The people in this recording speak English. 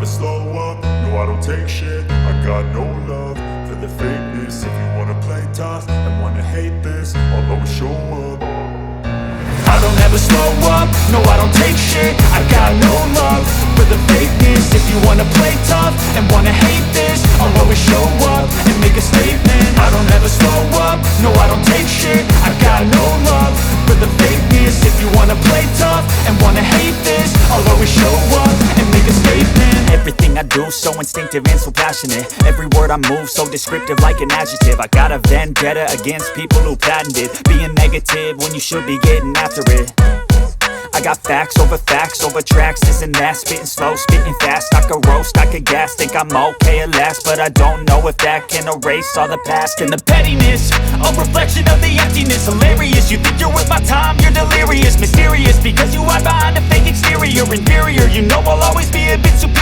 slow up, no I don't take shit. I got no love for the fakeness. If you wanna play tough and wanna hate this, I'll always show up. I don't ever slow up, no I don't take shit. I got no love for the fakeness. If you wanna play tough and wanna hate this, I'll always show up and make a statement. I don't ever slow up, no I don't take shit. I got no love for the fakeness. If you wanna play tough and wanna hate this, I'll always show up and make a statement. Everything I do so instinctive and so passionate. Every word I move so descriptive like an adjective. I got a vendetta against people who patented being negative when you should be getting after it. I got facts over tracks, this and that. Spitting slow, spitting fast, I could roast, I could gas. Think I'm okay at last, but I don't know if that can erase all the past. And the pettiness, a reflection of the emptiness. Hilarious, you think you're worth my time, you're delirious. Mysterious, because you hide behind a fake exterior. Inferior, you know I'll always be a bit superior.